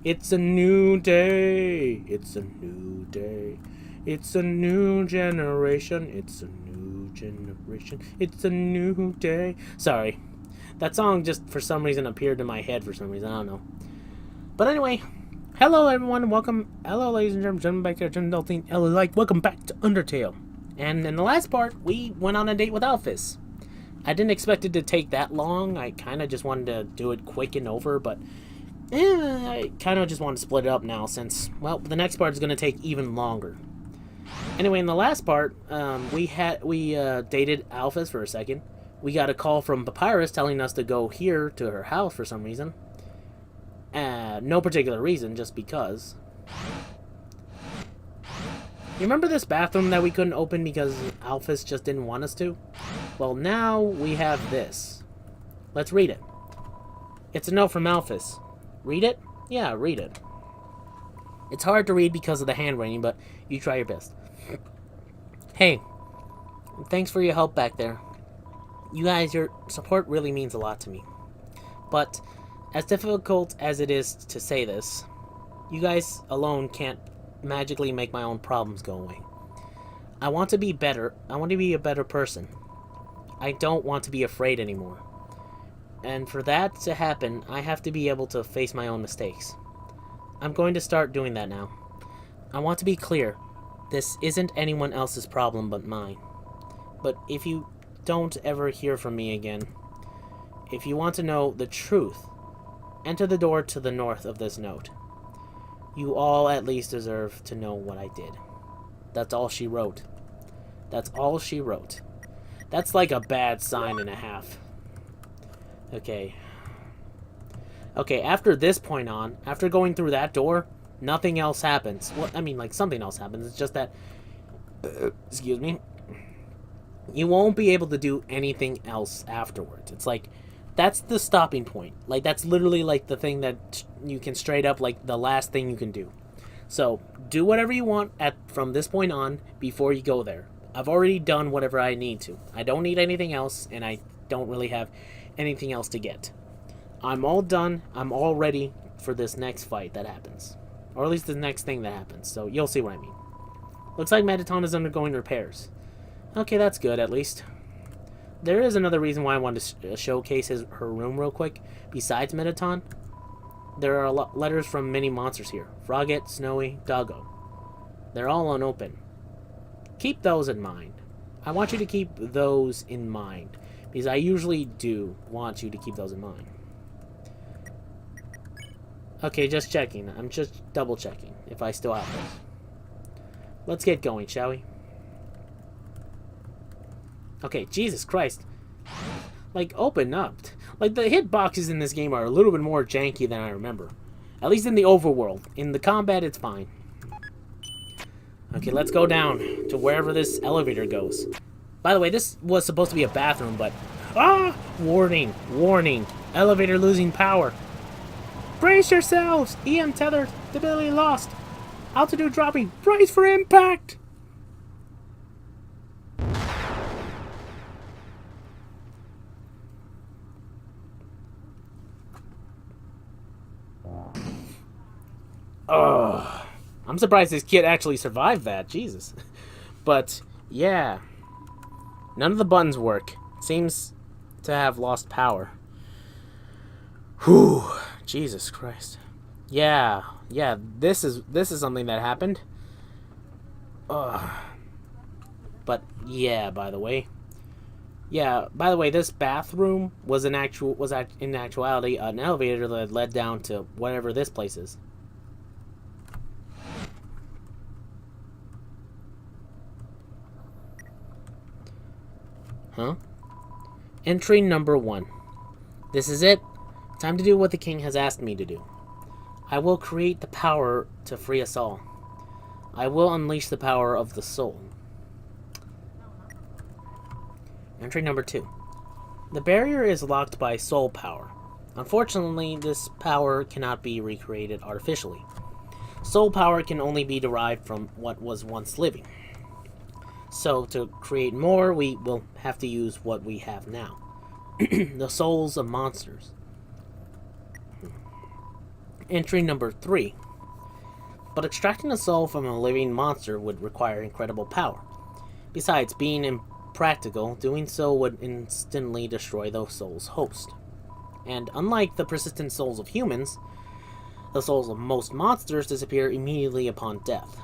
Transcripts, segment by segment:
It's a new day. It's a new day. It's a new generation. It's a new generation. It's a new day. Sorry. That song just for some reason appeared in my head for some reason. I don't know. But anyway, hello everyone. Welcome. Hello ladies and gentlemen. Back to welcome back to Undertale. And in the last part, we went on a date with Alphys. I didn't expect it to take that long. I kind of just wanted to do it quick and over, but I kind of just want to split it up now since, well, the next part is going to take even longer. Anyway, in the last part, we dated Alphys for a second. We got a call from Papyrus telling us to go here to her house for some reason. No particular reason, just because. You remember this bathroom that we couldn't open because Alphys just didn't want us to? Well, now we have this. Let's read it. It's a note from Alphys. Read it? Yeah, read it. It's hard to read because of the handwriting, but you try your best. Hey, thanks for your help back there. You guys, your support really means a lot to me. But, as difficult as it is to say this, you guys alone can't magically make my own problems go away. I want to be better. I want to be a better person. I don't want to be afraid anymore. And for that to happen, I have to be able to face my own mistakes. I'm going to start doing that now. I want to be clear. This isn't anyone else's problem but mine. But if you don't ever hear from me again, if you want to know the truth, enter the door to the north of this note. You all at least deserve to know what I did. That's all she wrote. That's all she wrote. That's like a bad sign and a half. Okay. Okay, after this point on, after going through that door, nothing else happens. Well, I mean, like, something else happens. It's just that... excuse me. You won't be able to do anything else afterwards. It's like... that's the stopping point. Like, that's literally, like, the thing that you can straight up, like, the last thing you can do. So, do whatever you want from this point on before you go there. I've already done whatever I need to. I don't need anything else, and I don't really have anything else to get. I'm all done. I'm all ready for this next fight that happens. Or at least the next thing that happens. So, you'll see what I mean. Looks like Mettaton is undergoing repairs. Okay, that's good, at least. There is another reason why I wanted to showcase her room real quick. Besides Mettaton, there are letters from many monsters here. Frogget, Snowy, Doggo. They're all unopened. Keep those in mind. I want you to keep those in mind. Because I usually do want you to keep those in mind. Okay, just checking. I'm just double checking if I still have those. Let's get going, shall we? Okay, Jesus Christ. Like, open up. Like, the hitboxes in this game are a little bit more janky than I remember. At least in the overworld. In the combat, it's fine. Okay, let's go down to wherever this elevator goes. By the way, this was supposed to be a bathroom, but... ah! Warning. Warning. Elevator losing power. Brace yourselves! EM tethered. Stability lost. Altitude dropping. Brace for impact! Oh, I'm surprised this kid actually survived that. Jesus. But, yeah. None of the buttons work. Seems to have lost power. Whew. Jesus Christ. Yeah. Yeah, this is something that happened. Ugh. But, yeah, by the way. Yeah, by the way, this bathroom was in actuality an elevator that led down to whatever this place is. Huh? Entry number 1. This is it. Time to do what the king has asked me to do. I will create the power to free us all. I will unleash the power of the soul. Entry number 2. The barrier is locked by soul power. Unfortunately, this power cannot be recreated artificially. Soul power can only be derived from what was once living. So, to create more, we will have to use what we have now. The souls of monsters. Entry number 3. But extracting a soul from a living monster would require incredible power. Besides being impractical, doing so would instantly destroy the soul's host. And unlike the persistent souls of humans, the souls of most monsters disappear immediately upon death.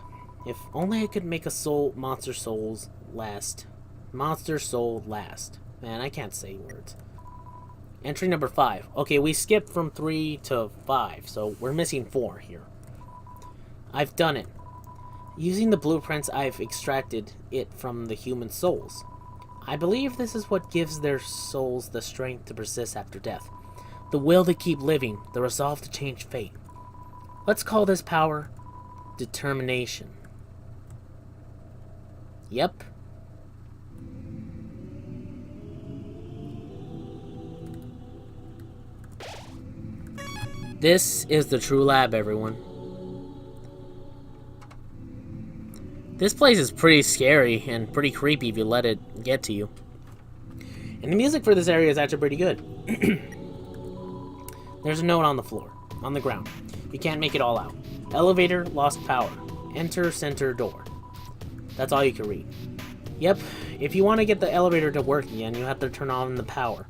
If only I could make a monster soul last. Man, I can't say words. Entry number 5. Okay, we skipped from 3 to 5, so we're missing 4 here. I've done it. Using the blueprints, I've extracted it from the human souls. I believe this is what gives their souls the strength to persist after death. The will to keep living, the resolve to change fate. Let's call this power determination. Yep. This is the true lab, everyone. This place is pretty scary and pretty creepy if you let it get to you. And the music for this area is actually pretty good. There's a note on the floor, on the ground. You can't make it all out. Elevator, lost power. Enter center door. That's all you can read. Yep, if you want to get the elevator to work again, you have to turn on the power.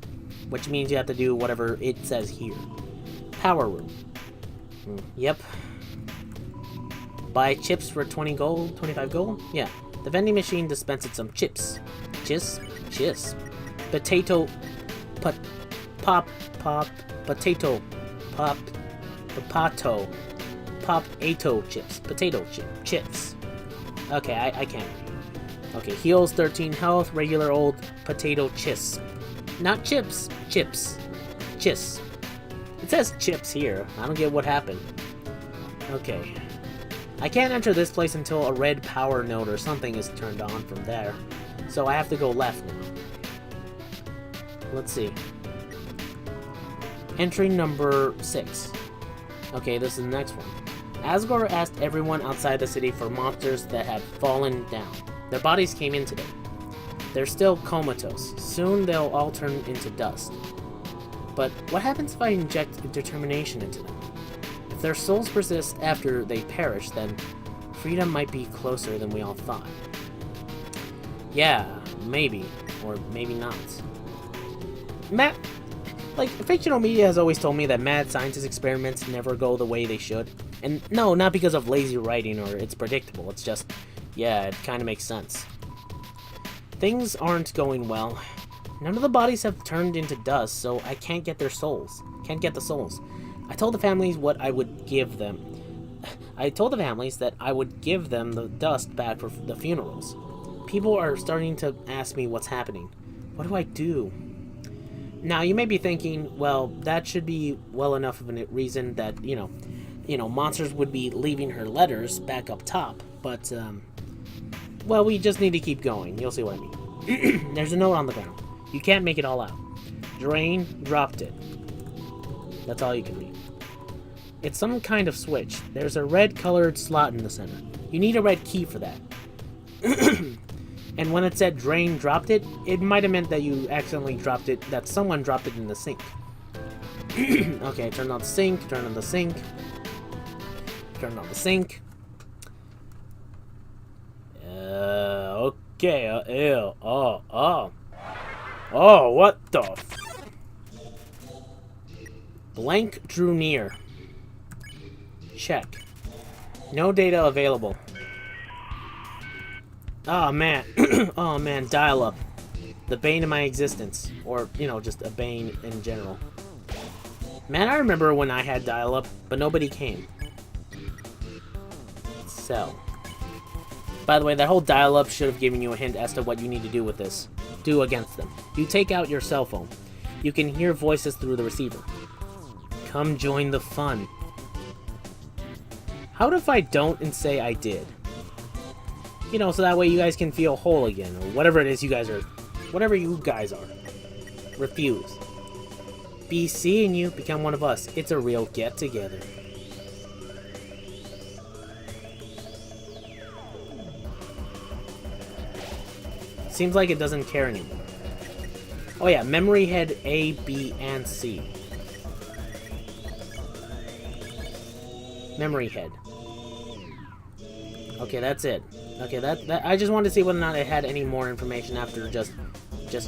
Which means you have to do whatever it says here. Power room. Yep. Buy chips for 20 gold, 25 gold? Yeah. The vending machine dispenses some chips. Chiss? Potato... Potato chips. Potato chips. Okay, I can't read. Okay, heals 13 health, regular old potato chips. Not chips, chips. Chiss. It says chips here. I don't get what happened. Okay. I can't enter this place until a red power node or something is turned on from there. So I have to go left now. Let's see. Entry number 6. Okay, this is the next one. Asgore asked everyone outside the city for monsters that had fallen down. Their bodies came in today. They're still comatose. Soon they'll all turn into dust. But what happens if I inject determination into them? If their souls persist after they perish, then freedom might be closer than we all thought. Yeah, maybe. Or maybe not. Fictional media has always told me that mad scientist experiments never go the way they should. And no, not because of lazy writing or it's predictable. It's just, yeah, it kind of makes sense. Things aren't going well. None of the bodies have turned into dust, so I can't get their souls. Can't get the souls. I told the families what I would give them. I told the families that I would give them the dust back for the funerals. People are starting to ask me what's happening. What do I do? Now, you may be thinking, well, that should be well enough of a reason that, you know, monsters would be leaving her letters back up top. But, well, we just need to keep going. You'll see what I mean. There's a note on the ground. You can't make it all out. Drain dropped it. That's all you can read. It's some kind of switch. There's a red-colored slot in the center. You need a red key for that. And when it said drain dropped it, it might have meant that you accidentally dropped it, that someone dropped it in the sink. Okay, turn on the sink, turn on the sink. Turn on the sink. Okay, ew, oh, what the Blank drew near. Check. No data available. Oh man. Oh man, dial-up. The bane of my existence. Or, you know, just a bane in general. Man, I remember when I had dial-up, but nobody came. Sell. By the way, that whole dial-up should have given you a hint as to what you need to do with this. Do against them. You take out your cell phone. You can hear voices through the receiver. Come join the fun. How if I don't and say I did? You know, so that way you guys can feel whole again, or whatever it is you guys are. Whatever you guys are. Refuse. Be seeing you, become one of us. It's a real get-together. Seems like it doesn't care anymore. Oh yeah, memory head A, B, and C. Memory head. Okay, that's it. Okay, that I just wanted to see whether or not it had any more information after just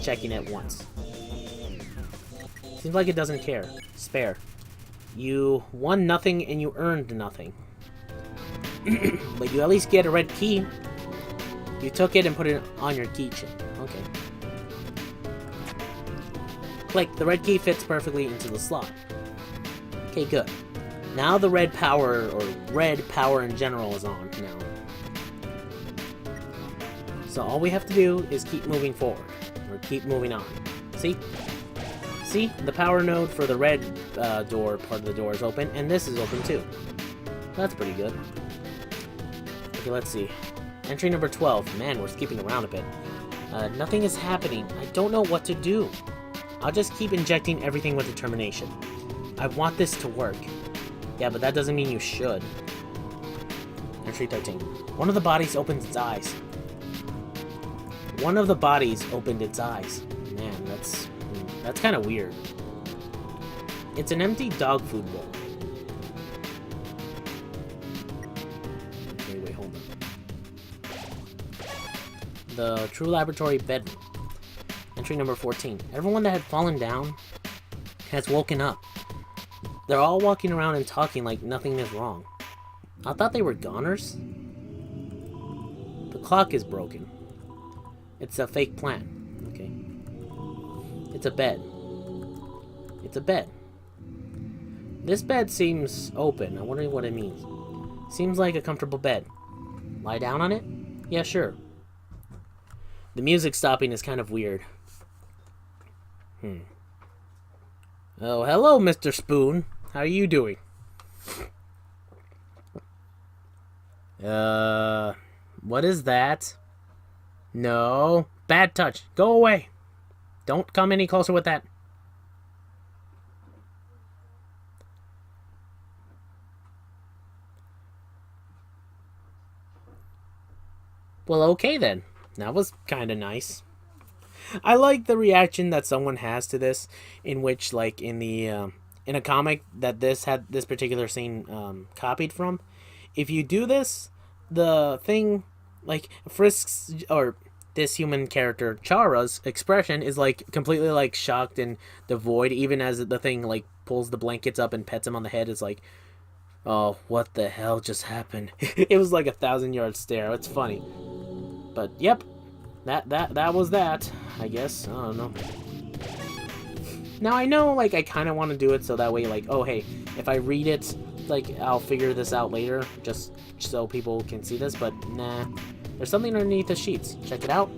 checking it once. Seems like it doesn't care. Spare. You won nothing and you earned nothing. But you at least get a red key. You took it and put it on your keychain. Okay. Click. The red key fits perfectly into the slot. Okay, good. Now the red power, or red power in general, is on now. So all we have to do is keep moving forward. Or keep moving on. See? See? The power node for the red door, part of the door, is open, and this is open too. That's pretty good. Okay, let's see. Entry number 12. Man, we're skipping around a bit. Nothing is happening. I don't know what to do. I'll just keep injecting everything with determination. I want this to work. Yeah, but that doesn't mean you should. Entry 13. One of the bodies opens its eyes. One of the bodies opened its eyes. Man, that's kind of weird. It's an empty dog food bowl. Okay, wait, hold on. The true laboratory bedroom. Entry number 14. Everyone that had fallen down has woken up. They're all walking around and talking like nothing is wrong. I thought they were goners. The clock is broken. It's a fake plant. Okay. It's a bed. It's a bed. This bed seems open. I wonder what it means. Seems like a comfortable bed. Lie down on it? Yeah, sure. The music stopping is kind of weird. Oh, hello, Mr. Spoon. How are you doing? What is that? No. Bad touch. Go away. Don't come any closer with that. Well, okay then. That was kind of nice. I like the reaction that someone has to this, in which, like, in the in a comic that this had this particular scene copied from. If you do this, the thing, like, Frisk's, or this human character Chara's expression is like completely like shocked and devoid, even as the thing like pulls the blankets up and pets him on the head. Is like, oh, what the hell just happened? It was like 1,000-yard stare. It's funny, but yep, that was that. I guess I don't know. Now I know, like, I kind of want to do it so that way, like, oh hey, if I read it, like, I'll figure this out later, just so people can see this. But nah. There's something underneath the sheets. Check it out.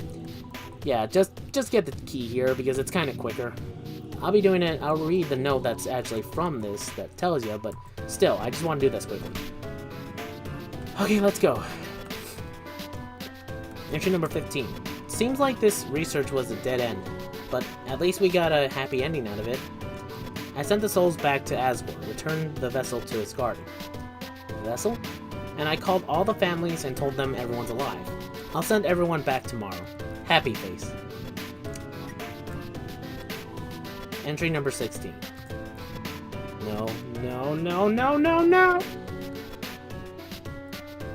Yeah, just get the key here because it's kind of quicker. I'll be doing it. I'll read the note that's actually from this that tells you, but still, I just want to do this quickly. Okay, let's go. Entry number 15. Seems like this research was a dead end, but at least we got a happy ending out of it. I sent the souls back to Asgore, returned the vessel to its garden. The vessel? And I called all the families and told them everyone's alive. I'll send everyone back tomorrow. Happy face. Entry number 16. No, no, no, no, no, no!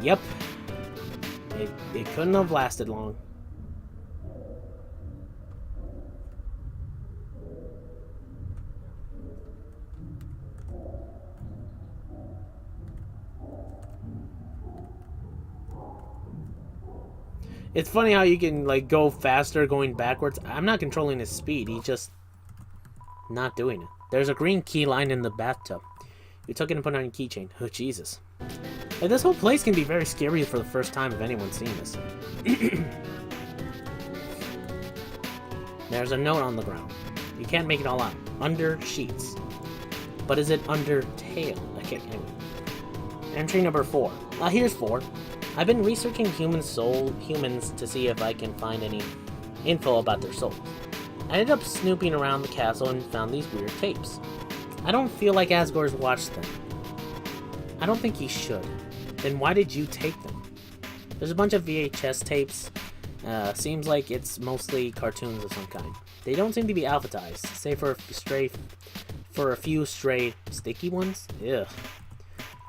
Yep. It couldn't have lasted long. It's funny how you can, like, go faster going backwards. I'm not controlling his speed. He's just not doing it. There's a green key lying in the bathtub. You took it and put it on your keychain. Oh, Jesus. Like, this whole place can be very scary for the first time if anyone's seen this. There's a note on the ground. You can't make it all out. Under sheets. But is it Undertale? Okay, anyway. Entry number 4. Here's 4. I've been researching humans to see if I can find any info about their souls. I ended up snooping around the castle and found these weird tapes. I don't feel like Asgore's watched them. I don't think he should. Then why did you take them? There's a bunch of VHS tapes. Seems like it's mostly cartoons of some kind. They don't seem to be alphabetized, save for a few stray sticky ones. Ugh.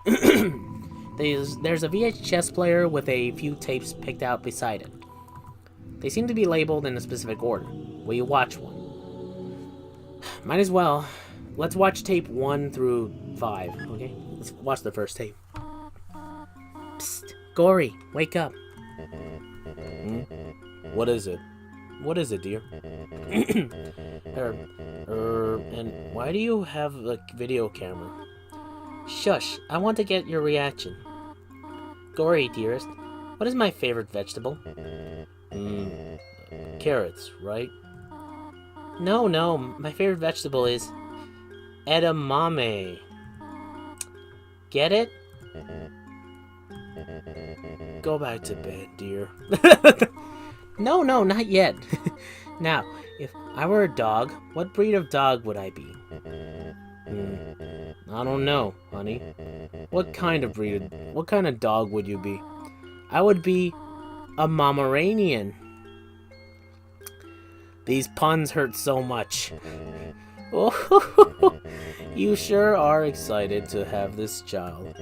There's a VHS player with a few tapes picked out beside it. They seem to be labeled in a specific order. Will you watch one? Might as well. Let's watch tape 1 through 5, okay? Let's watch the first tape. Psst, Gory, wake up. What is it? What is it, dear? And why do you have a video camera? Shush, I want to get your reaction. Gory, dearest, what is my favorite vegetable? Carrots, right? No, my favorite vegetable is edamame. Get it? Go back to bed, dear. No, not yet. Now, if I were a dog, what breed of dog would I be? I don't know, honey. What kind of dog would you be? I would be a Pomeranian. These puns hurt so much. Oh, you sure are excited to have this child.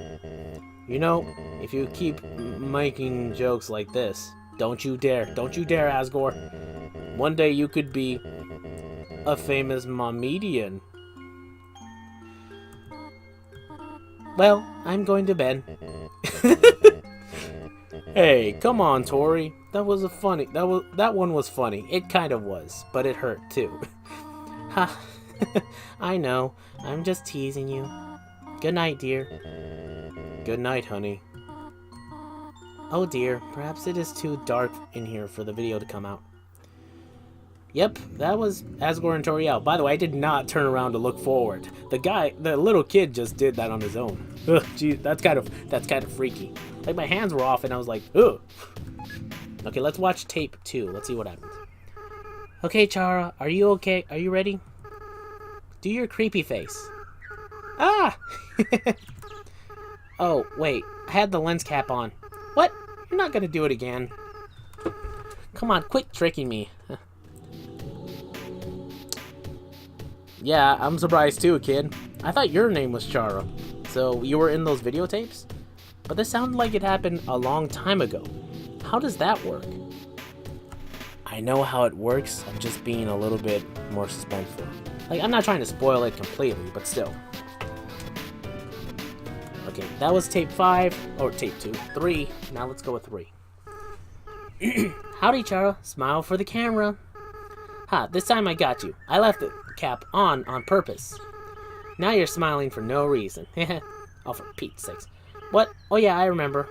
You know, if you keep making jokes like this, don't you dare, Asgore. One day you could be a famous Momedian. Well, I'm going to bed. Hey, come on, Tori. That one was funny. It kind of was, but it hurt too. Ha. I know. I'm just teasing you. Good night, dear. Good night, honey. Oh dear, perhaps it is too dark in here for the video to come out. Yep, that was Asgore and Toriel. By the way, I did not turn around to look forward. The little kid just did that on his own. Ugh, gee, that's kind of freaky. Like, my hands were off and I was like, ugh. Okay, let's watch tape 2. Let's see what happens. Okay, Chara, are you okay? Are you ready? Do your creepy face. Ah! Oh, wait, I had the lens cap on. What? You're not gonna do it again. Come on, quit tricking me. Yeah, I'm surprised too, kid. I thought your name was Chara. So you were in those videotapes? But this sounded like it happened a long time ago. How does that work? I know how it works, I'm just being a little bit more suspenseful. Like, I'm not trying to spoil it completely, but still. Okay, that was tape 5, or tape 2, 3. Now let's go with 3. Howdy, Chara. Smile for the camera. Ha, this time I got you. I left the cap on purpose. Now you're smiling for no reason. Oh, for Pete's sakes. What? Oh yeah, I remember.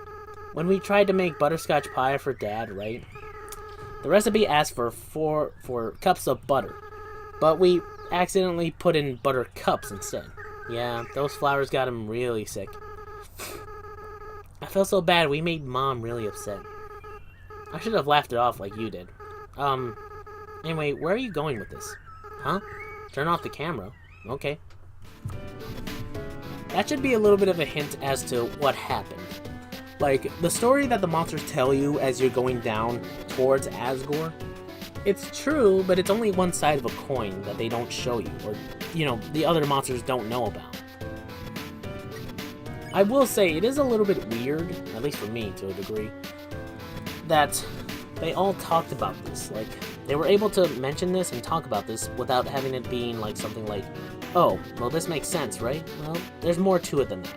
When we tried to make butterscotch pie for Dad, right? The recipe asked for 4 cups of butter, but we accidentally put in butter cups instead. Yeah, those flowers got him really sick. I felt so bad, we made Mom really upset. I should have laughed it off like you did. Anyway, where are you going with this? Huh? Turn off the camera. Okay. That should be a little bit of a hint as to what happened. Like, the story that the monsters tell you as you're going down towards Asgore, it's true, but it's only one side of a coin that they don't show you, or, you know, the other monsters don't know about. I will say, it is a little bit weird, at least for me to a degree, that they all talked about this. Like, they were able to mention this and talk about this without having it being like something like, oh, well, this makes sense, right? Well, there's more to it than that.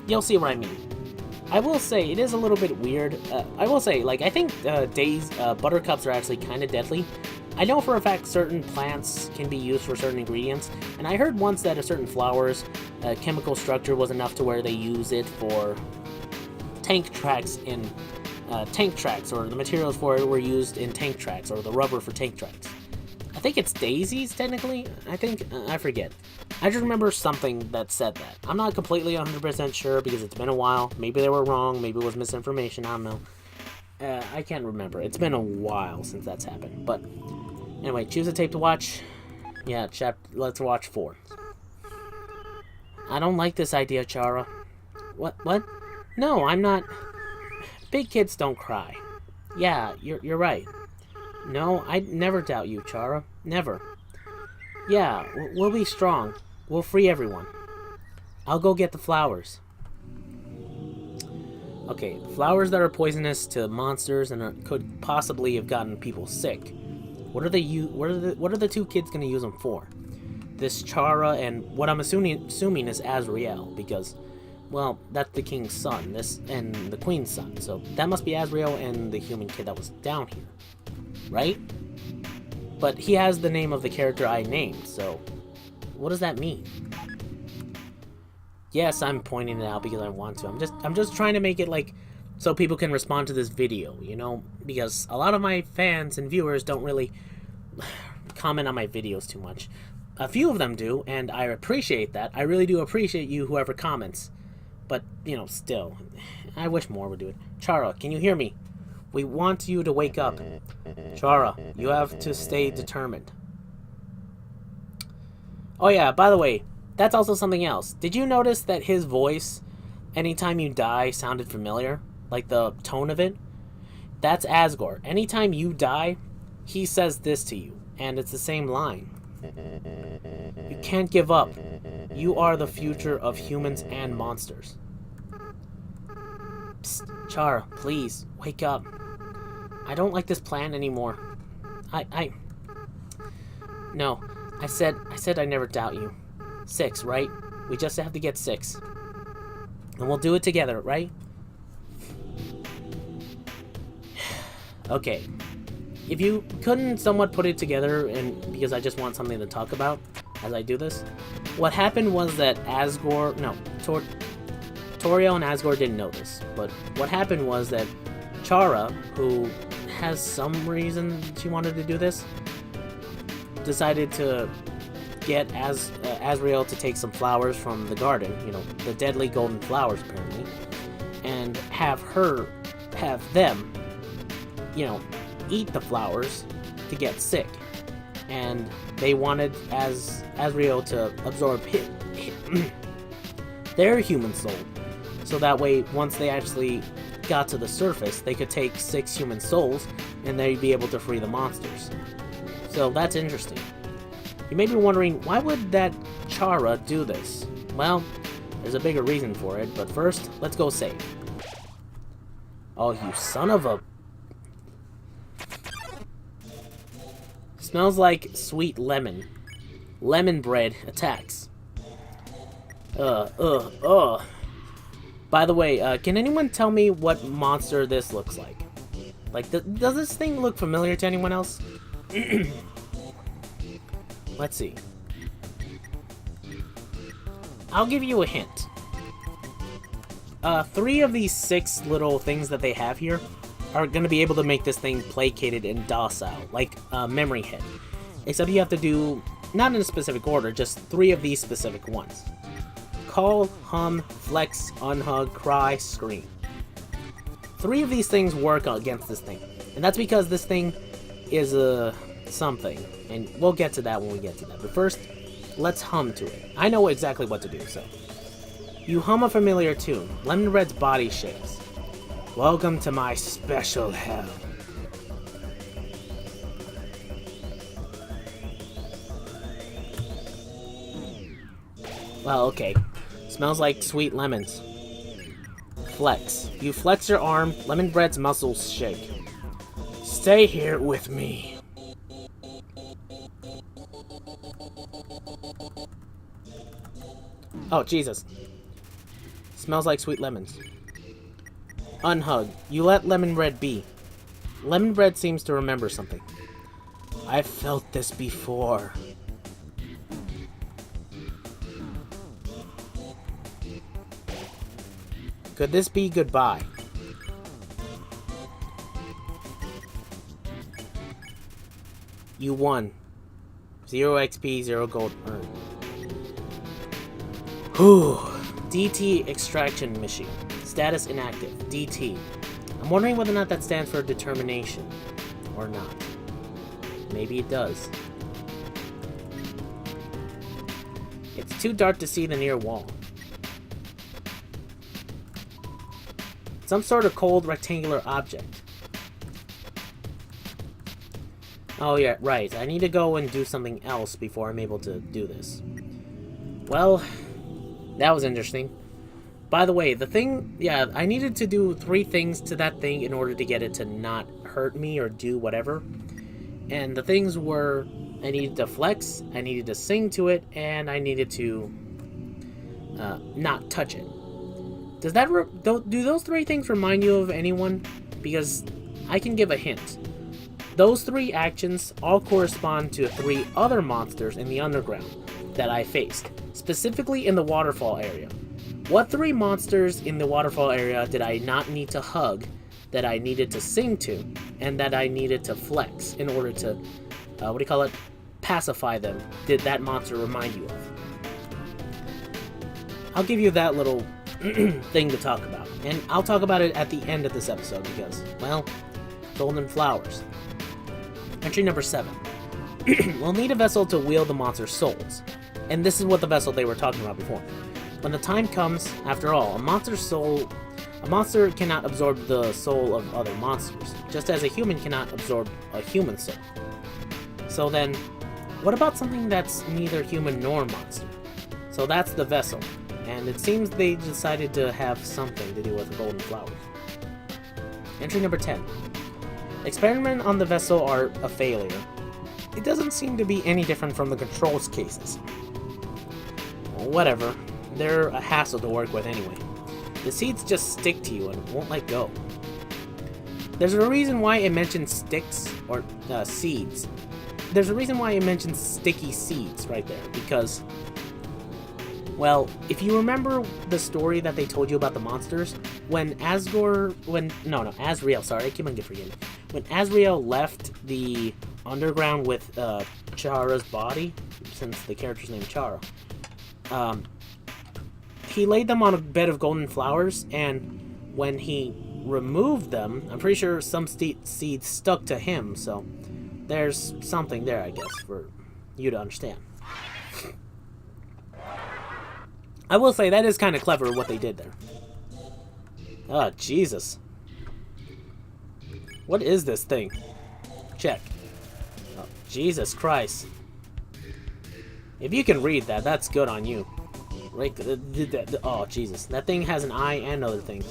You'll see what I mean. I will say, it is a little bit weird. I will say, like, I think buttercups are actually kind of deadly. I know for a fact certain plants can be used for certain ingredients, and I heard once that a certain flower's chemical structure was enough to where they use it for tank tracks in tank tracks, or the materials for it were used in tank tracks, or the rubber for tank tracks. I think it's daisies, technically. I forget. I just remember something that said that. I'm not completely 100% sure because it's been a while. Maybe they were wrong. Maybe it was misinformation. I don't know. I can't remember. It's been a while since that's happened. But anyway, choose a tape to watch. Yeah, let's watch 4. I don't like this idea, Chara. What? No, I'm not. Big kids don't cry. Yeah, you're right. No, I'd never doubt you, Chara. Never. Yeah, we'll be strong. We'll free everyone. I'll go get the flowers. Okay, flowers that are poisonous to monsters and could possibly have gotten people sick. What are the two kids gonna use them for? This Chara and what I'm assuming is Azrael, because, well, that's the king's son, and the queen's son. So that must be Azrael and the human kid that was down here, right? But he has the name of the character I named, so what does that mean? Yes, I'm pointing it out because I want to. I'm just trying to make it like so people can respond to this video, you know, because a lot of my fans and viewers don't really comment on my videos too much. A few of them do, and I appreciate that. I really do appreciate you, whoever comments. But, you know, still, I wish more would do it. Chara, can you hear me? We want you to wake up. Chara, you have to stay determined. Oh yeah, by the way, that's also something else. Did you notice that his voice, anytime you die, sounded familiar? Like the tone of it? That's Asgore. Anytime you die, he says this to you, and it's the same line. You can't give up. You are the future of humans and monsters. Psst, Chara, please, wake up. I don't like this plan anymore. No, I said I never doubt you. 6, right? We just have to get 6. And we'll do it together, right? Okay. If you couldn't somewhat put it together, and because I just want something to talk about as I do this, what happened was that Toriel and Asgore didn't know this, but what happened was that Chara, who has some reason she wanted to do this, decided to get Azrael to take some flowers from the garden, you know, the deadly golden flowers apparently, and have them, you know, eat the flowers to get sick. And they wanted Azrael to absorb their human soul, so that way once they actually got to the surface, they could take 6 human souls and they'd be able to free the monsters. So that's interesting. You may be wondering, why would that Chara do this? Well, there's a bigger reason for it, but first, let's go save. Oh, you son of a... Smells like sweet lemon. Lemon bread attacks. By the way, can anyone tell me what monster this looks like? Like, does this thing look familiar to anyone else? Let's see. I'll give you a hint. 3 of these 6 little things that they have here are going to be able to make this thing placated and docile, like Memory Head. Except you have to do, not in a specific order, just 3 of these specific ones. Call, hum, flex, unhug, cry, scream. 3 of these things work against this thing. And that's because this thing is something. And we'll get to that when we get to that. But first, let's hum to it. I know exactly what to do, so. You hum a familiar tune. Lemon Red's body shakes. Welcome to my special hell. Well, okay. Smells like sweet lemons. Flex. You flex your arm. Lemon Bread's muscles shake. Stay here with me. Oh, Jesus. Smells like sweet lemons. Unhug. You let Lemon Bread be. Lemon Bread seems to remember something. I've felt this before. Could this be goodbye? You won. 0 XP, 0 gold earned. Whew. DT extraction mission. Status inactive. DT. I'm wondering whether or not that stands for determination. Or not. Maybe it does. It's too dark to see the near wall. Some sort of cold rectangular object. Oh yeah, right. I need to go and do something else before I'm able to do this. Well, That was interesting. By the way, the thing, yeah, I needed to do 3 things to that thing in order to get it to not hurt me or do whatever. And the things were, I needed to flex, I needed to sing to it, and I needed to not touch it. Does that, do those 3 things remind you of anyone? Because I can give a hint. Those 3 actions all correspond to 3 other monsters in the underground that I faced, specifically in the waterfall area. What 3 monsters in the waterfall area did I not need to hug, that I needed to sing to, and that I needed to flex in order to, pacify them, did that monster remind you of? I'll give you that little thing to talk about, and I'll talk about it at the end of this episode because, well, golden flowers. Entry number 7. We'll need a vessel to wield the monster's souls, and this is what the vessel they were talking about before. When the time comes, after all, a monster cannot absorb the soul of other monsters, just as a human cannot absorb a human soul. So then, what about something that's neither human nor monster? So that's the vessel, and it seems they decided to have something to do with golden flowers. Entry number 10. Experiment on the vessel are a failure. It doesn't seem to be any different from the controls cases. Whatever. They're a hassle to work with anyway. The seeds just stick to you and won't let go. There's a reason why it mentions sticks, or seeds. There's a reason why it mentions sticky seeds right there, because, well, if you remember the story that they told you about the monsters, when Azriel, sorry, I keep on forgetting. When Azriel left the underground with Chara's body, since the character's named Chara, he laid them on a bed of golden flowers, and when he removed them, I'm pretty sure some seeds stuck to him, so there's something there, I guess, for you to understand. I will say, that is kind of clever what they did there. Oh, Jesus. What is this thing? Check. Oh, Jesus Christ. If you can read that, that's good on you. Right? Oh, Jesus. That thing has an eye and other things.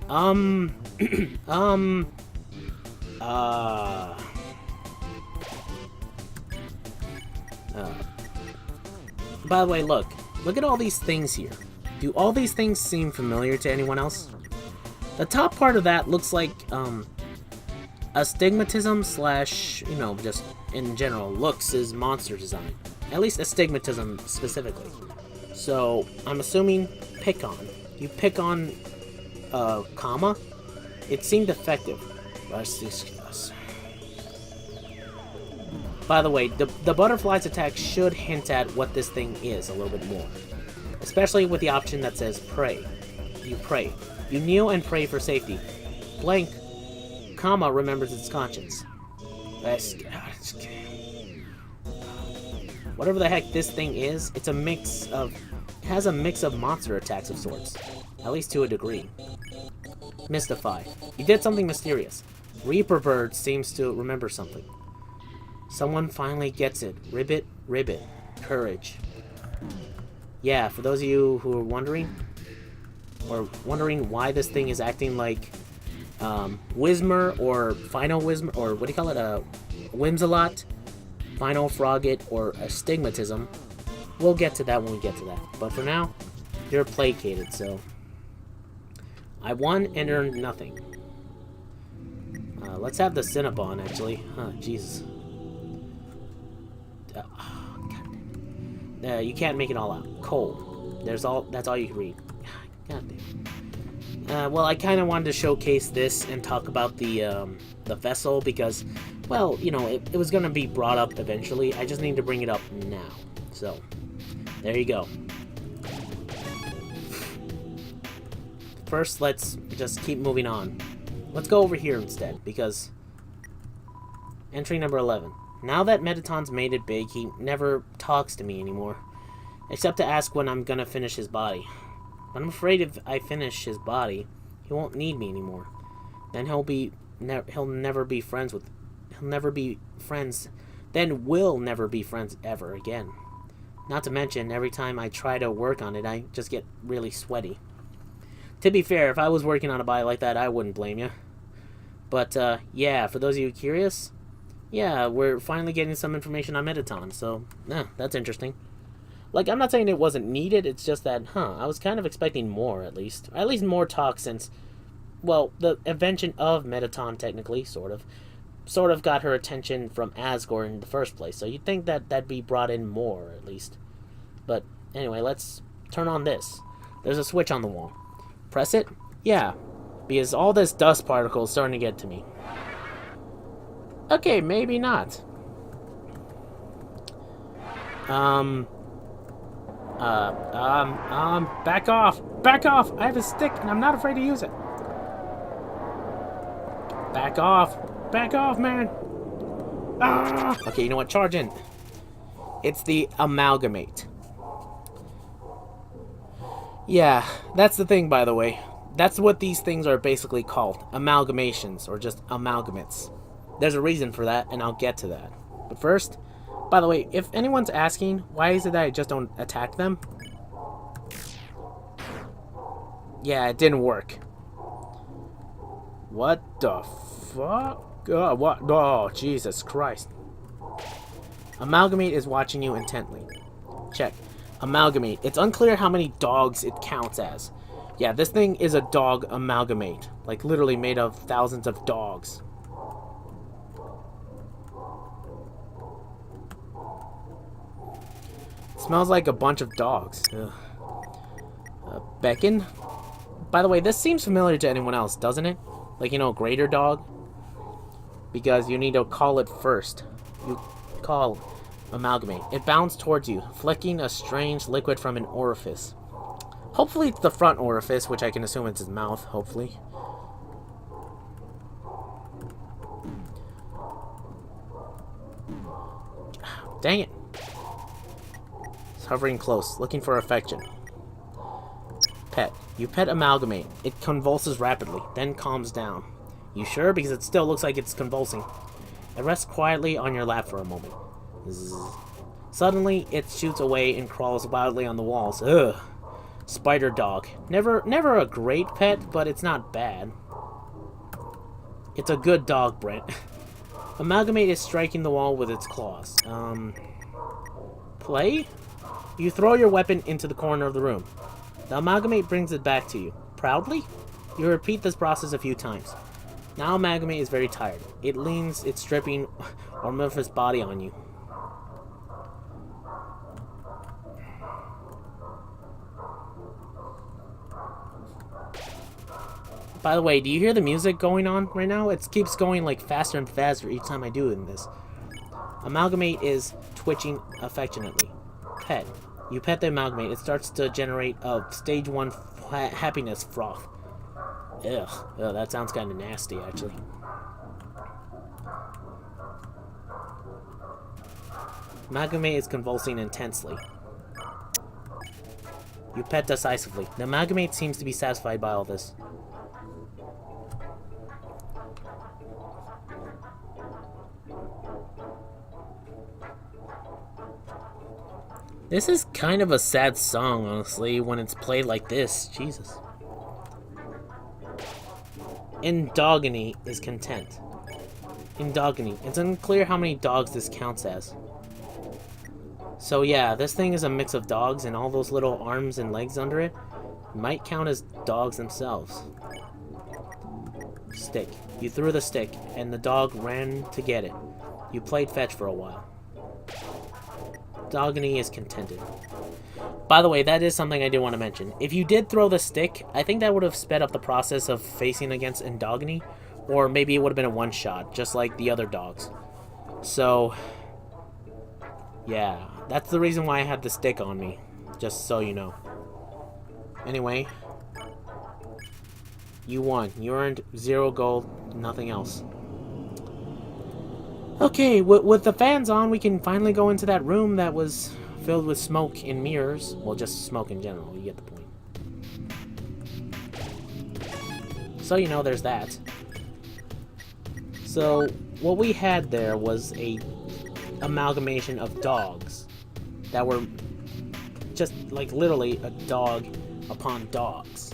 By the way, look at all these things here. Do all these things seem familiar to anyone else? The top part of that looks like, astigmatism slash, just in general, looks is monster design. At least astigmatism specifically. So, I'm assuming pick on. You pick on, comma? It seemed effective. By the way, the butterfly's attack should hint at what this thing is a little bit more. Especially with the option that says pray. You pray. You kneel and pray for safety. Blank, comma, remembers its conscience. Whatever the heck this thing is, it has a mix of monster attacks of sorts. At least to a degree. Mystify. You did something mysterious. Reaper Bird seems to remember something. Someone finally gets it. Ribbit, ribbit. Courage. Yeah, for those of you who are wondering, or wondering why this thing is acting like Whismer or Final Whismer, or what do you call it? Whimsalot, Final Frogget, or Astigmatism. We'll get to that when we get to that. But for now, you're placated, so I won and earned nothing. Let's have the Cinnabon, actually. Jesus. You can't make it all out. Coal. That's all you can read. God damn. Well, I kind of wanted to showcase this and talk about the vessel because, well, it was going to be brought up eventually. I just need to bring it up now. So, there you go. First, let's just keep moving on. Let's go over here instead, because entry number 11. Now that Metaton's made it big, he never talks to me anymore, except to ask when I'm gonna finish his body. But I'm afraid if I finish his body, he won't need me anymore. Then he'll never be friends with. He'll never be friends. Then we'll never be friends ever again. Not to mention, every time I try to work on it, I just get really sweaty. To be fair, if I was working on a body like that, I wouldn't blame you. But, yeah, for those of you curious, yeah, we're finally getting some information on Mettaton, so, yeah, that's interesting. Like, I'm not saying it wasn't needed, it's just that, I was kind of expecting more, at least. At least more talk since, well, the invention of Mettaton, technically, sort of got her attention from Asgore in the first place, so you'd think that that'd be brought in more, at least. But, anyway, let's turn on this. There's a switch on the wall. Press it? Yeah, because all this dust particle is starting to get to me. Okay, maybe not. Back off! Back off! I have a stick and I'm not afraid to use it. Back off! Back off, man! Ah! Okay, you know what? Charge in. It's the amalgamate. Yeah, that's the thing, by the way. That's what these things are basically called. Amalgamations, or just amalgamates. There's a reason for that, and I'll get to that. But first, by the way, if anyone's asking, why is it that I just don't attack them? Yeah, it didn't work. What the fuck? Oh, what? Oh, Jesus Christ. Amalgamate is watching you intently. Check. Amalgamate. It's unclear how many dogs it counts as. Yeah, this thing is a dog amalgamate. Like, literally made of thousands of dogs. Smells like a bunch of dogs. Ugh. Beckon? By the way, this seems familiar to anyone else, doesn't it? Like, you know, greater dog? Because you need to call it first. You call amalgamate. It bounds towards you, flicking a strange liquid from an orifice. Hopefully it's the front orifice, which I can assume it's his mouth, hopefully. Dang it. It's hovering close, looking for affection. Pet. You pet amalgamate. It convulses rapidly, then calms down. You sure? Because it still looks like it's convulsing. It rests quietly on your lap for a moment. Zzz. Suddenly, it shoots away and crawls wildly on the walls. Ugh. Spider dog. Never a great pet, but it's not bad. It's a good dog, Brent. Amalgamate is striking the wall with its claws. Play? You throw your weapon into the corner of the room. The amalgamate brings it back to you. Proudly? You repeat this process a few times. Now amalgamate is very tired. It leans its dripping amorphous body on you. By the way, do you hear the music going on right now? It keeps going like faster and faster each time I do it in this. Amalgamate is twitching affectionately. Pet. You pet the amalgamate. It starts to generate a stage 1 happiness froth. Ugh. Ugh, that sounds kind of nasty, actually. Amalgamate is convulsing intensely. You pet decisively. The amalgamate seems to be satisfied by all this. This is kind of a sad song, honestly, when it's played like this. Jesus. Endogeny is content. Endogeny. It's unclear how many dogs this counts as. So yeah, this thing is a mix of dogs, and all those little arms and legs under it might count as dogs themselves. Stick. You threw the stick, and the dog ran to get it. You played fetch for a while. Endogeny is contented. By the way, that is something I did want to mention. If you did throw the stick, I think that would have sped up the process of facing against Endogeny, or maybe it would have been a one-shot, just like the other dogs. So, yeah, that's the reason why I had the stick on me, just so you know. Anyway, you won. You earned 0 gold, nothing else. Okay, with the fans on, we can finally go into that room that was filled with smoke and mirrors. Well, just smoke in general, you get the point. So, you know, there's that. So, what we had there was a amalgamation of dogs that were just, like, literally a dog upon dogs.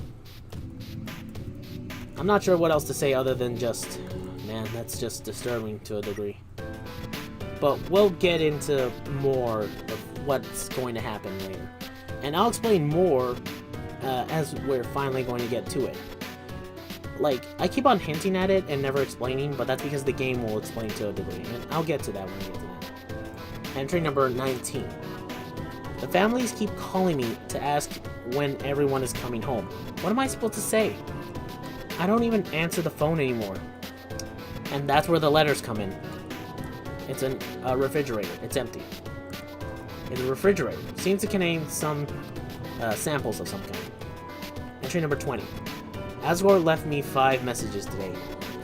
I'm not sure what else to say other than just, man, that's just disturbing to a degree. But we'll get into more of what's going to happen later. And I'll explain more as we're finally going to get to it. Like, I keep on hinting at it and never explaining, but that's because the game will explain to a degree. And I'll get to that when I get to that. Entry number 19. The families keep calling me to ask when everyone is coming home. What am I supposed to say? I don't even answer the phone anymore. And that's where the letters come in. It's a refrigerator. It's empty. It's a refrigerator. Seems to contain some samples of some kind. Entry number 20. Asgore left me 5 messages today.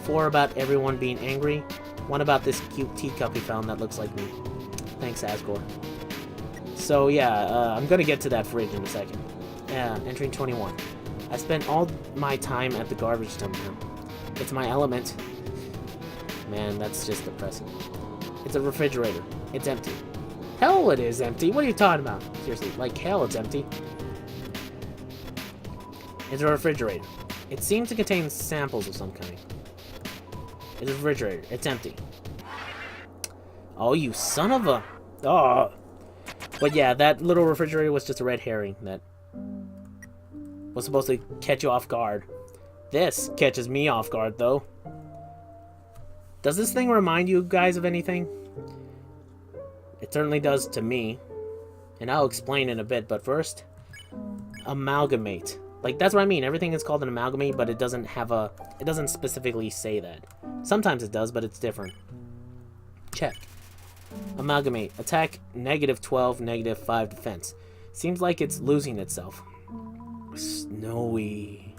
4 about everyone being angry. 1 about this cute teacup he found that looks like me. Thanks, Asgore. So yeah, I'm gonna get to that fridge in a second. Entry 21. I spent all my time at the garbage dump now. It's my element. Man, that's just depressing. It's a refrigerator. It's empty. Hell, it is empty. What are you talking about? Seriously, like hell, it's empty. It's a refrigerator. It seems to contain samples of some kind. It's a refrigerator. It's empty. Oh, you son of a... Oh. But yeah, that little refrigerator was just a red herring that was supposed to catch you off guard. This catches me off guard, though. Does this thing remind you guys of anything? It certainly does to me. And I'll explain in a bit, but first... Amalgamate. Like, that's what I mean. Everything is called an amalgamate, but it doesn't have a... It doesn't specifically say that. Sometimes it does, but it's different. Check. Amalgamate. Attack, -12, -5 defense. Seems like it's losing itself. Snowy.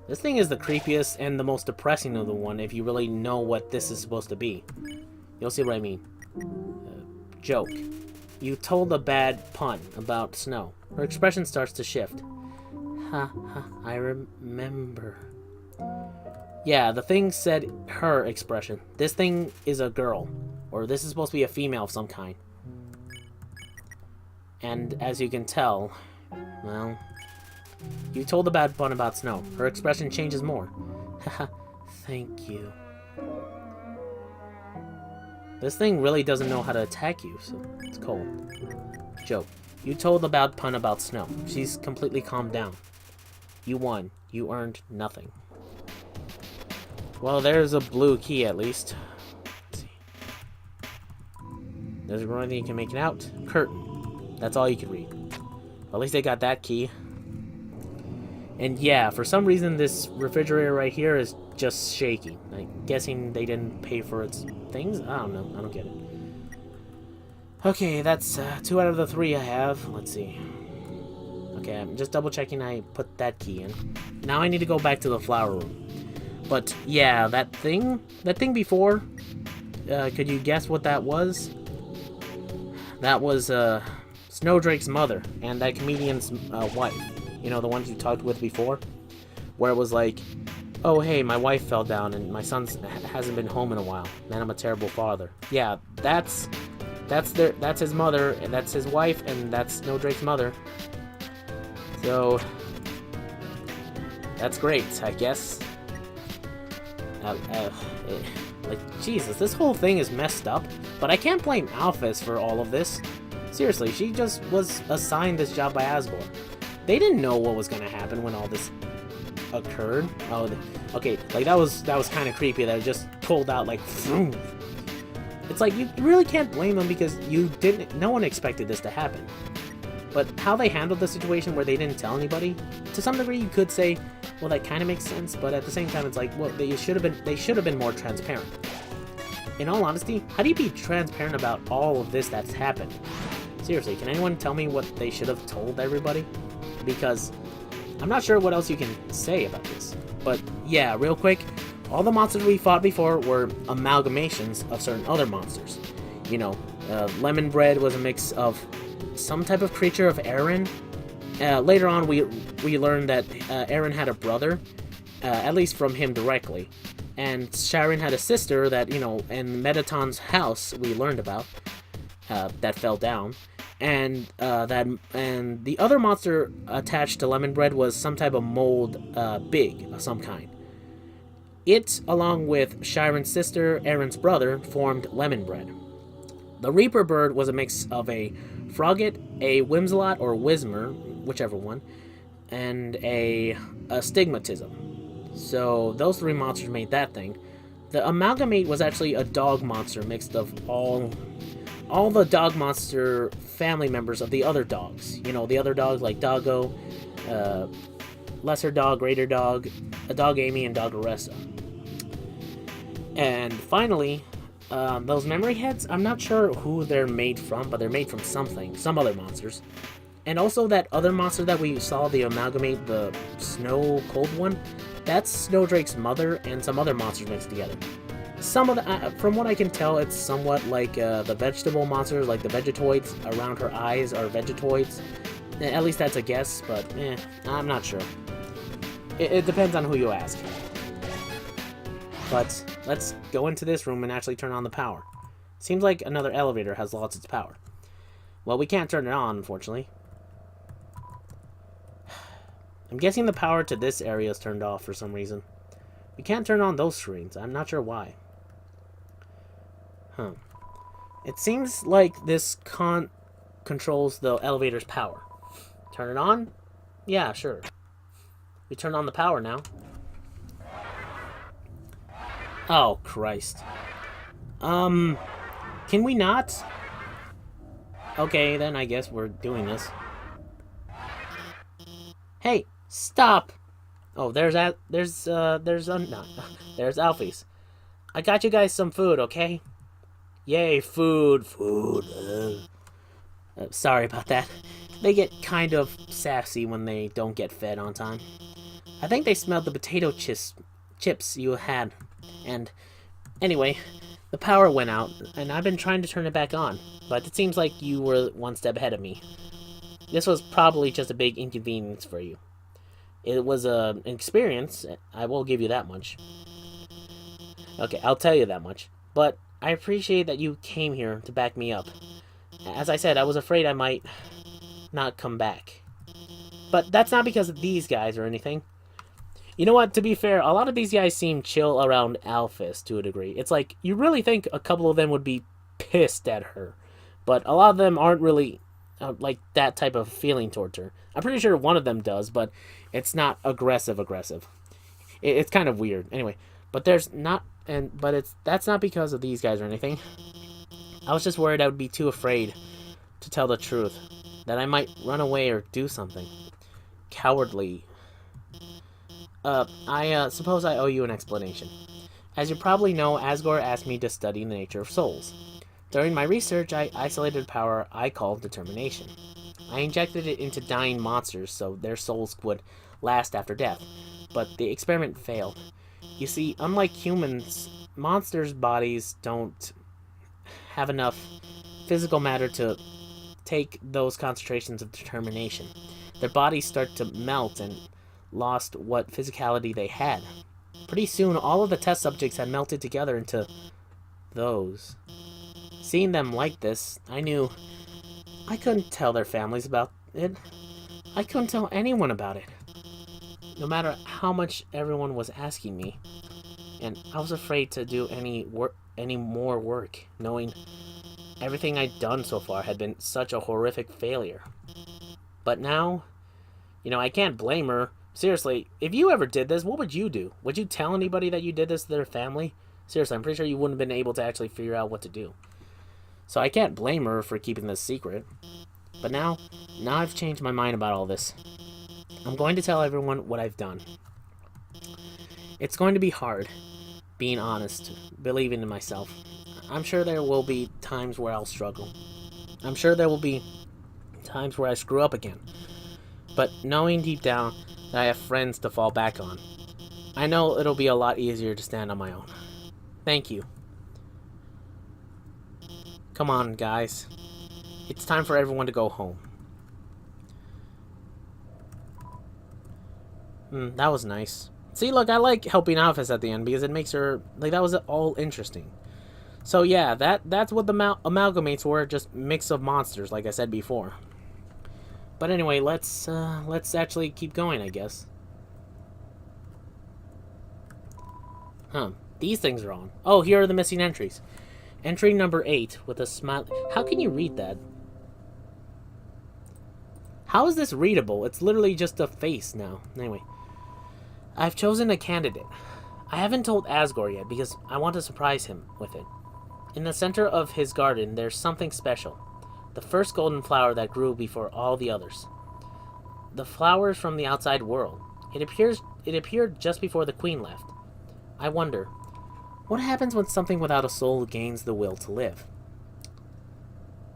This thing is the creepiest and the most depressing of the one if you really know what this is supposed to be. You'll see what I mean. Joke. You told a bad pun about snow. Her expression starts to shift. Ha ha, I remember. Yeah, the thing said her expression. This thing is a girl. Or this is supposed to be a female of some kind. And as you can tell, well, you told a bad pun about snow. Her expression changes more. Haha, thank you. This thing really doesn't know how to attack you, so it's cold. Joke. You told a bad pun about snow. She's completely calmed down. You won. You earned nothing. Well, there's a blue key at least. Let's see. There's one thing you can make it out. Curtain. That's all you can read. At least they got that key. And yeah, for some reason this refrigerator right here is just shaking. I'm guessing they didn't pay for its things? I don't know. I don't get it. Okay, that's 2 out of the 3 I have. Let's see. Okay, I'm just double checking I put that key in. Now I need to go back to the flower room. But yeah, that thing before, could you guess what that was? That was Snowdrake's mother and that comedian's wife. You know, the ones you talked with before? Where it was like, oh hey, my wife fell down and my son hasn't been home in a while. Man, I'm a terrible father. Yeah, that's his mother, and that's his wife, and that's Snowdrake's mother. So that's great, I guess. Like, Jesus, this whole thing is messed up. But I can't blame Alphys for all of this. Seriously, she just was assigned this job by Asgore. They didn't know what was gonna happen when all this occurred. Oh, okay, like that was kind of creepy that it just pulled out like, vroom. It's like you really can't blame them because no one expected this to happen. But how they handled the situation where they didn't tell anybody, to some degree you could say, well, that kind of makes sense, but at the same time it's like, well, they should have been more transparent. In all honesty, how do you be transparent about all of this that's happened? Seriously, can anyone tell me what they should have told everybody? Because I'm not sure what else you can say about this. But yeah, real quick, all the monsters we fought before were amalgamations of certain other monsters. You know, Lemon Bread was a mix of some type of creature of Aaron. Later on, we learned that Aaron had a brother, at least from him directly. And Sharon had a sister that, you know, in Metaton's house we learned about. that fell down, and the other monster attached to Lemon Bread was some type of mold, big of some kind. It, along with Shiren's sister, Aaron's brother, formed Lemon Bread. The Reaper bird was a mix of a Frogget, a Whimsalot or Whismer, whichever one, and a Stigmatism. So those three monsters made that thing. The Amalgamate was actually a dog monster mixed of all the dog monster family members of the other dogs. You know, the other dogs like Doggo, Lesser Dog, Greater Dog, a Dog Amy, and Dog Aressa. And finally, those memory heads, I'm not sure who they're made from, but they're made from something, some other monsters. And also that other monster that we saw, the Amalgamate, the Snow Cold one, that's Snowdrake's mother and some other monsters mixed together. Some of the, from what I can tell, it's somewhat like the vegetable monsters, like the Vegetoids around her eyes are Vegetoids. At least that's a guess, but I'm not sure. It depends on who you ask. But let's go into this room and actually turn on the power. Seems like another elevator has lost its power. Well, we can't turn it on, unfortunately. I'm guessing the power to this area is turned off for some reason. We can't turn on those screens. I'm not sure why. Huh. It seems like this controls the elevator's power. Turn it on? Yeah, sure. We turn on the power now. Oh, Christ. Can we not? Okay, then I guess we're doing this. Hey, stop! Oh, there's Alphys. I got you guys some food, okay? Yay, food. Sorry about that. They get kind of sassy when they don't get fed on time. I think they smelled the potato chips you had. And anyway, the power went out, and I've been trying to turn it back on, but it seems like you were one step ahead of me. This was probably just a big inconvenience for you. It was an experience, I will give you that much. Okay, I'll tell you that much. But I appreciate that you came here to back me up. As I said, I was afraid I might not come back. But that's not because of these guys or anything. You know what, to be fair, a lot of these guys seem chill around Alphys to a degree. It's like, you really think a couple of them would be pissed at her. But a lot of them aren't really like that type of feeling towards her. I'm pretty sure one of them does, but it's not aggressive. It's kind of weird. Anyway, but there's not, that's not because of these guys or anything. I was just worried I would be too afraid to tell the truth. That I might run away or do something cowardly. I suppose I owe you an explanation. As you probably know, Asgore asked me to study the nature of souls. During my research, I isolated a power I called determination. I injected it into dying monsters so their souls would last after death, but the experiment failed. You see, unlike humans, monsters' bodies don't have enough physical matter to take those concentrations of determination. Their bodies start to melt and lost what physicality they had. Pretty soon, all of the test subjects had melted together into those. Seeing them like this, I knew I couldn't tell their families about it. I couldn't tell anyone about it. No matter how much everyone was asking me. And I was afraid to do any more work, knowing everything I'd done so far had been such a horrific failure. But now, I can't blame her. Seriously, if you ever did this, what would you do? Would you tell anybody that you did this to their family? Seriously, I'm pretty sure you wouldn't have been able to actually figure out what to do. So I can't blame her for keeping this secret. But now I've changed my mind about all this. I'm going to tell everyone what I've done. It's going to be hard, being honest, believing in myself. I'm sure there will be times where I'll struggle. I'm sure there will be times where I screw up again. But knowing deep down that I have friends to fall back on, I know it'll be a lot easier to stand on my own. Thank you. Come on, guys. It's time for everyone to go home. That was nice. See, look, I like helping Alphys at the end because it makes her, that was all interesting. So yeah, that's what the amalgamates were, just mix of monsters, like I said before. But anyway, let's actually keep going, I guess. Huh. These things are on. Oh, here are the missing entries. Entry number 8 with a smile. How can you read that? How is this readable? It's literally just a face now. Anyway. I've chosen a candidate. I haven't told Asgore yet because I want to surprise him with it. In the center of his garden, there's something special. The first golden flower that grew before all the others. The flowers from the outside world. It appeared just before the queen left. I wonder, what happens when something without a soul gains the will to live?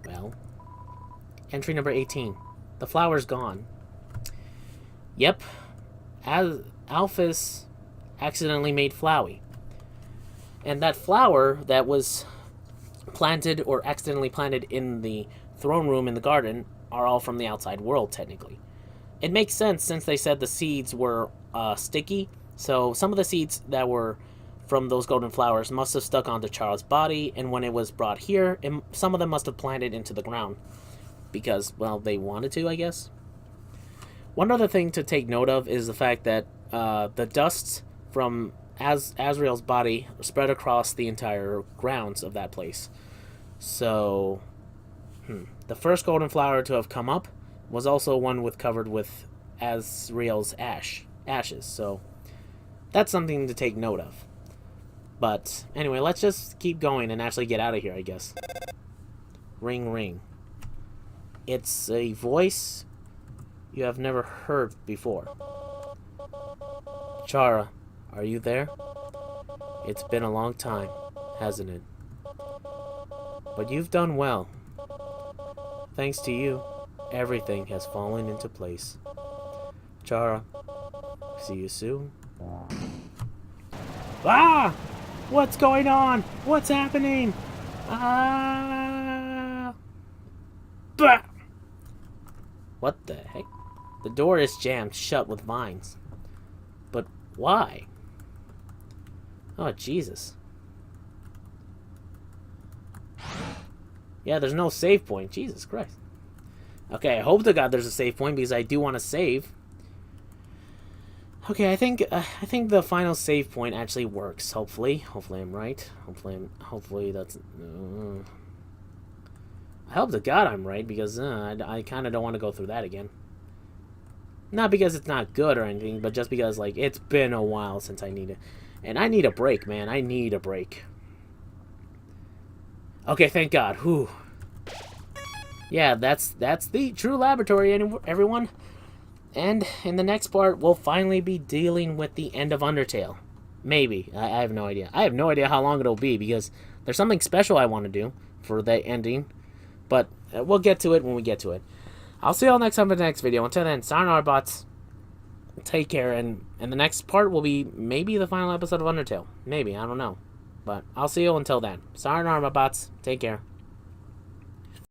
Well, entry number 18. The flower's gone. Yep. Alphys accidentally made Flowey. And that flower that was planted or accidentally planted in the throne room in the garden are all from the outside world, technically. It makes sense since they said the seeds were sticky, so some of the seeds that were from those golden flowers must have stuck onto Chara's body, and when it was brought here, some of them must have planted into the ground. Because, well, they wanted to, I guess. One other thing to take note of is the fact that the dust from Azrael's body spread across the entire grounds of that place. So, the first golden flower to have come up was also one covered with Azrael's ashes. So, that's something to take note of. But, anyway, let's just keep going and actually get out of here, I guess. Ring, ring. It's a voice you have never heard before. Chara, are you there? It's been a long time, hasn't it? But you've done well. Thanks to you, everything has fallen into place. Chara, see you soon. Ah! What's going on? What's happening? Ah! Bah! What the heck? The door is jammed shut with vines. But why? Oh, Jesus. Yeah, there's no save point. Jesus Christ. Okay, I hope to God there's a save point because I do want to save. Okay, I think the final save point actually works. Hopefully I'm right. Hopefully that's. I hope to God I'm right because I kind of don't want to go through that again. Not because it's not good or anything, but just because like it's been a while since I need it, and I need a break, man. I need a break. Okay, thank God. Whew. Yeah, that's the true laboratory, everyone. And in the next part, we'll finally be dealing with the end of Undertale. Maybe. I have no idea. I have no idea how long it'll be, because there's something special I want to do for the ending. But we'll get to it when we get to it. I'll see you all next time in the next video. Until then, sayonara, bots. Take care, and the next part will be maybe the final episode of Undertale. Maybe, I don't know. But I'll see you until then. Sayonara, bots. Take care.